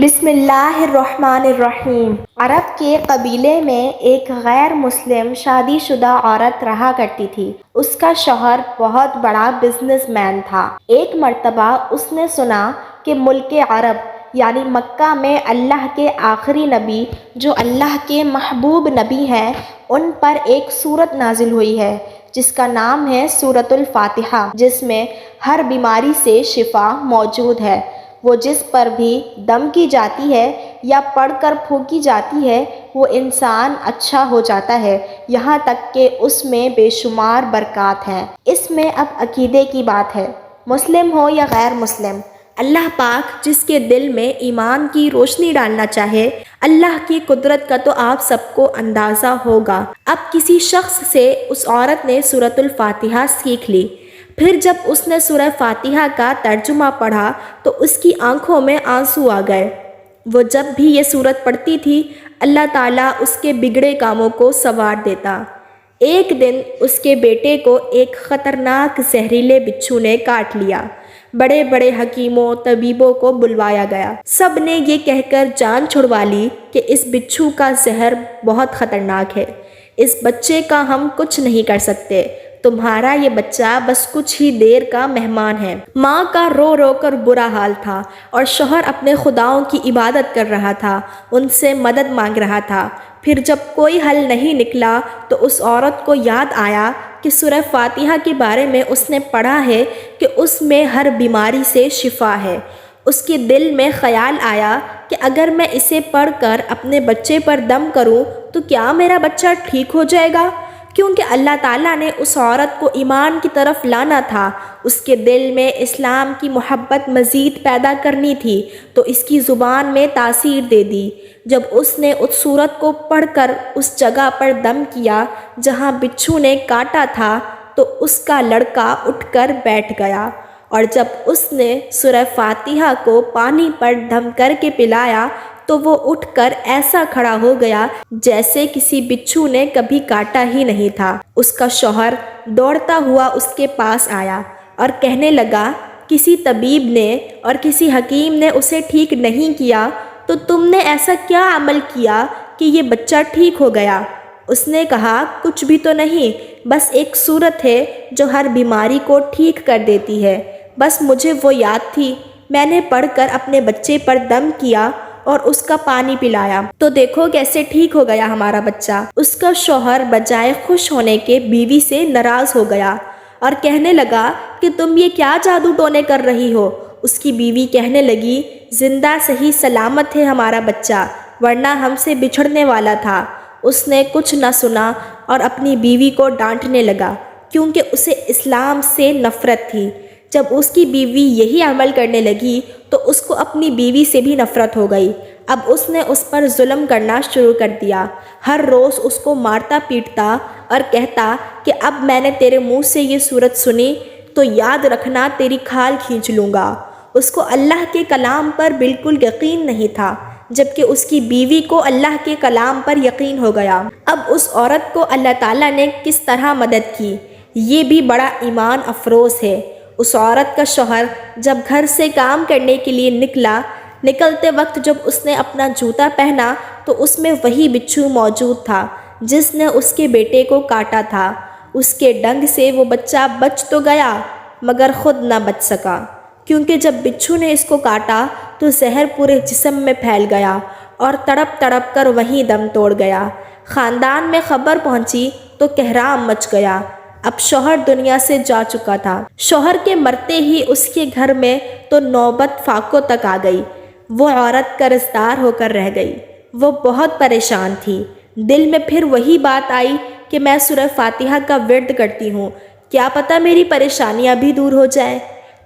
بسم اللہ الرحمن الرحیم۔ عرب کے قبیلے میں ایک غیر مسلم شادی شدہ عورت رہا کرتی تھی۔ اس کا شوہر بہت بڑا بزنس مین تھا۔ ایک مرتبہ اس نے سنا کہ ملک عرب یعنی مکہ میں اللہ کے آخری نبی جو اللہ کے محبوب نبی ہیں ان پر ایک سورت نازل ہوئی ہے جس کا نام ہے سورۃ الفاتحہ، جس میں ہر بیماری سے شفا موجود ہے۔ وہ جس پر بھی دم کی جاتی ہے یا پڑھ کر پھونکی جاتی ہے وہ انسان اچھا ہو جاتا ہے، یہاں تک کہ اس میں بے شمار برکات ہیں۔ اس میں اب عقیدے کی بات ہے، مسلم ہو یا غیر مسلم، اللہ پاک جس کے دل میں ایمان کی روشنی ڈالنا چاہے، اللہ کی قدرت کا تو آپ سب کو اندازہ ہوگا۔ اب کسی شخص سے اس عورت نے سورۃ الفاتحہ سیکھ لی، پھر جب اس نے سورہ فاتحہ کا ترجمہ پڑھا تو اس کی آنکھوں میں آنسو آ گئے۔ وہ جب بھی یہ سورت پڑھتی تھی اللہ تعالیٰ اس کے بگڑے کاموں کو سنوار دیتا۔ ایک دن اس کے بیٹے کو ایک خطرناک زہریلے بچھو نے کاٹ لیا۔ بڑے بڑے حکیموں طبیبوں کو بلوایا گیا، سب نے یہ کہہ کر جان چھڑوا لی کہ اس بچھو کا زہر بہت خطرناک ہے، اس بچے کا ہم کچھ نہیں کر سکتے، تمہارا یہ بچہ بس کچھ ہی دیر کا مہمان ہے۔ ماں کا رو رو کر برا حال تھا اور شوہر اپنے خداؤں کی عبادت کر رہا تھا، ان سے مدد مانگ رہا تھا۔ پھر جب کوئی حل نہیں نکلا تو اس عورت کو یاد آیا کہ سورہ فاتحہ کے بارے میں اس نے پڑھا ہے کہ اس میں ہر بیماری سے شفا ہے۔ اس کے دل میں خیال آیا کہ اگر میں اسے پڑھ کر اپنے بچے پر دم کروں تو کیا میرا بچہ ٹھیک ہو جائے گا؟ کیونکہ اللہ تعالیٰ نے اس عورت کو ایمان کی طرف لانا تھا، اس کے دل میں اسلام کی محبت مزید پیدا کرنی تھی، تو اس کی زبان میں تاثیر دے دی۔ جب اس نے اس سورت کو پڑھ کر اس جگہ پر دم کیا جہاں بچھو نے کاٹا تھا تو اس کا لڑکا اٹھ کر بیٹھ گیا، اور جب اس نے سورہ فاتحہ کو پانی پر دم کر کے پلایا تو وہ اٹھ کر ایسا کھڑا ہو گیا جیسے کسی بچھو نے کبھی کاٹا ہی نہیں تھا۔ اس کا شوہر دوڑتا ہوا اس کے پاس آیا اور کہنے لگا، کسی طبیب نے اور کسی حکیم نے اسے ٹھیک نہیں کیا تو تم نے ایسا کیا عمل کیا کہ یہ بچہ ٹھیک ہو گیا؟ اس نے کہا، کچھ بھی تو نہیں، بس ایک سورت ہے جو ہر بیماری کو ٹھیک کر دیتی ہے، بس مجھے وہ یاد تھی، میں نے پڑھ کر اپنے بچے پر دم کیا اور اس کا پانی پلایا تو دیکھو کیسے ٹھیک ہو گیا ہمارا بچہ۔ اس کا شوہر بجائے خوش ہونے کے بیوی سے ناراض ہو گیا اور کہنے لگا کہ تم یہ کیا جادو ٹونے کر رہی ہو؟ اس کی بیوی کہنے لگی، زندہ صحیح سلامت ہے ہمارا بچہ، ورنہ ہم سے بچھڑنے والا تھا۔ اس نے کچھ نہ سنا اور اپنی بیوی کو ڈانٹنے لگا کیونکہ اسے اسلام سے نفرت تھی۔ جب اس کی بیوی یہی عمل کرنے لگی تو اس کو اپنی بیوی سے بھی نفرت ہو گئی۔ اب اس نے اس پر ظلم کرنا شروع کر دیا، ہر روز اس کو مارتا پیٹتا اور کہتا کہ اب میں نے تیرے منہ سے یہ سورت سنی تو یاد رکھنا تیری کھال کھینچ لوں گا۔ اس کو اللہ کے کلام پر بالکل یقین نہیں تھا، جبکہ اس کی بیوی کو اللہ کے کلام پر یقین ہو گیا۔ اب اس عورت کو اللہ تعالیٰ نے کس طرح مدد کی، یہ بھی بڑا ایمان افروز ہے۔ اس عورت کا شوہر جب گھر سے کام کرنے کے لیے نکلتے وقت جب اس نے اپنا جوتا پہنا تو اس میں وہی بچھو موجود تھا جس نے اس کے بیٹے کو کاٹا تھا۔ اس کے ڈنگ سے وہ بچہ بچ تو گیا مگر خود نہ بچ سکا، کیونکہ جب بچھو نے اس کو کاٹا تو زہر پورے جسم میں پھیل گیا اور تڑپ تڑپ کر وہیں دم توڑ گیا۔ خاندان میں خبر پہنچی تو کہرام مچ گیا۔ اب شوہر دنیا سے جا چکا تھا۔ شوہر کے مرتے ہی اس کے گھر میں تو نوبت فاقوں تک آ گئی، وہ عورت قرضدار ہو کر رہ گئی۔ وہ بہت پریشان تھی، دل میں پھر وہی بات آئی کہ میں سورہ فاتحہ کا ورد کرتی ہوں، کیا پتہ میری پریشانیاں بھی دور ہو جائیں۔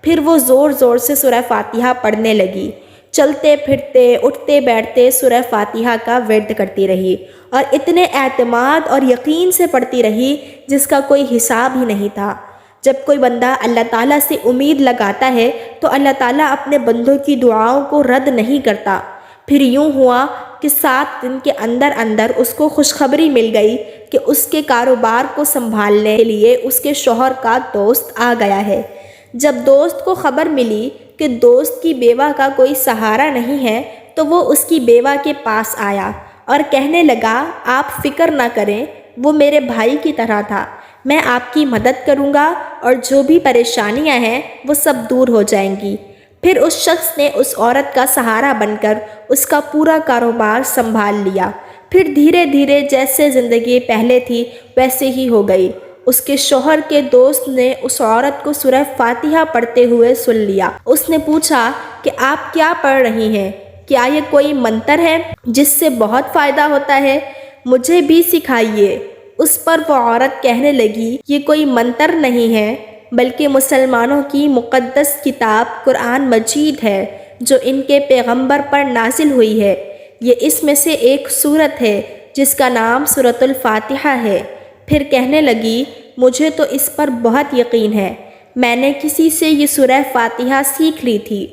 پھر وہ زور زور سے سورہ فاتحہ پڑھنے لگی، چلتے پھرتے اٹھتے بیٹھتے سورہ فاتحہ کا ورد کرتی رہی اور اتنے اعتماد اور یقین سے پڑھتی رہی جس کا کوئی حساب ہی نہیں تھا۔ جب کوئی بندہ اللہ تعالیٰ سے امید لگاتا ہے تو اللہ تعالیٰ اپنے بندوں کی دعاؤں کو رد نہیں کرتا۔ پھر یوں ہوا کہ 7 دن کے اندر اندر اس کو خوشخبری مل گئی کہ اس کے کاروبار کو سنبھالنے کے لیے اس کے شوہر کا دوست آ گیا ہے۔ جب دوست کو خبر ملی کہ کہ دوست کی بیوہ کا کوئی سہارا نہیں ہے تو وہ اس کی بیوہ کے پاس آیا اور کہنے لگا، آپ فکر نہ کریں، وہ میرے بھائی کی طرح تھا، میں آپ کی مدد کروں گا اور جو بھی پریشانیاں ہیں وہ سب دور ہو جائیں گی۔ پھر اس شخص نے اس عورت کا سہارا بن کر اس کا پورا کاروبار سنبھال لیا۔ پھر دھیرے دھیرے جیسے زندگی پہلے تھی ویسے ہی ہو گئی۔ اس کے شوہر کے دوست نے اس عورت کو سورہ فاتحہ پڑھتے ہوئے سن لیا۔ اس نے پوچھا کہ آپ کیا پڑھ رہی ہیں؟ کیا یہ کوئی منتر ہے جس سے بہت فائدہ ہوتا ہے؟ مجھے بھی سکھائیے۔ اس پر وہ عورت کہنے لگی، یہ کوئی منتر نہیں ہے بلکہ مسلمانوں کی مقدس کتاب قرآن مجید ہے جو ان کے پیغمبر پر نازل ہوئی ہے۔ یہ اس میں سے ایک سورت ہے جس کا نام سورۃ الفاتحہ ہے۔ پھر کہنے لگی، مجھے تو اس پر بہت یقین ہے، میں نے کسی سے یہ سورہ فاتحہ سیکھ لی تھی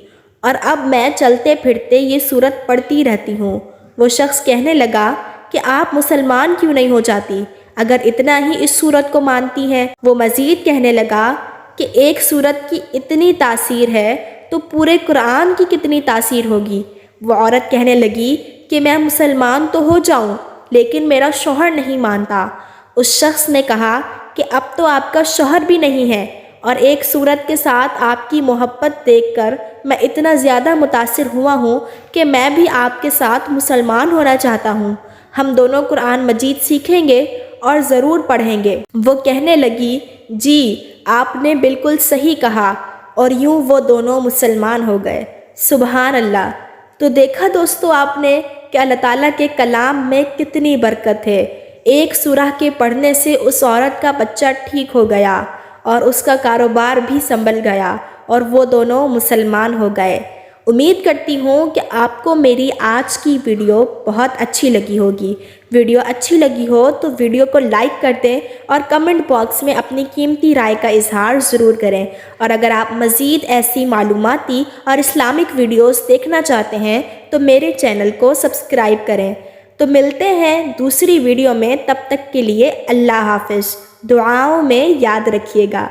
اور اب میں چلتے پھرتے یہ سورت پڑھتی رہتی ہوں۔ وہ شخص کہنے لگا کہ آپ مسلمان کیوں نہیں ہو جاتی اگر اتنا ہی اس سورت کو مانتی ہیں؟ وہ مزید کہنے لگا کہ ایک سورت کی اتنی تاثیر ہے تو پورے قرآن کی کتنی تاثیر ہوگی؟ وہ عورت کہنے لگی کہ میں مسلمان تو ہو جاؤں لیکن میرا شوہر نہیں مانتا۔ اس شخص نے کہا کہ اب تو آپ کا شوہر بھی نہیں ہے اور ایک سورت کے ساتھ آپ کی محبت دیکھ کر میں اتنا زیادہ متاثر ہوا ہوں کہ میں بھی آپ کے ساتھ مسلمان ہونا چاہتا ہوں۔ ہم دونوں قرآن مجید سیکھیں گے اور ضرور پڑھیں گے۔ وہ کہنے لگی، جی آپ نے بالکل صحیح کہا، اور یوں وہ دونوں مسلمان ہو گئے۔ سبحان اللہ۔ تو دیکھا دوستو آپ نے کہ اللہ تعالیٰ کے کلام میں کتنی برکت ہے۔ ایک سورہ کے پڑھنے سے اس عورت کا بچہ ٹھیک ہو گیا اور اس کا کاروبار بھی سنبھل گیا اور وہ دونوں مسلمان ہو گئے۔ امید کرتی ہوں کہ آپ کو میری آج کی ویڈیو بہت اچھی لگی ہوگی۔ ویڈیو اچھی لگی ہو تو ویڈیو کو لائک کر دیں اور کمنٹ باکس میں اپنی قیمتی رائے کا اظہار ضرور کریں، اور اگر آپ مزید ایسی معلوماتی اور اسلامک ویڈیوز دیکھنا چاہتے ہیں تو میرے چینل کو سبسکرائب کریں۔ تو ملتے ہیں دوسری ویڈیو میں، تب تک کے لیے اللہ حافظ۔ دعاؤں میں یاد رکھیے گا۔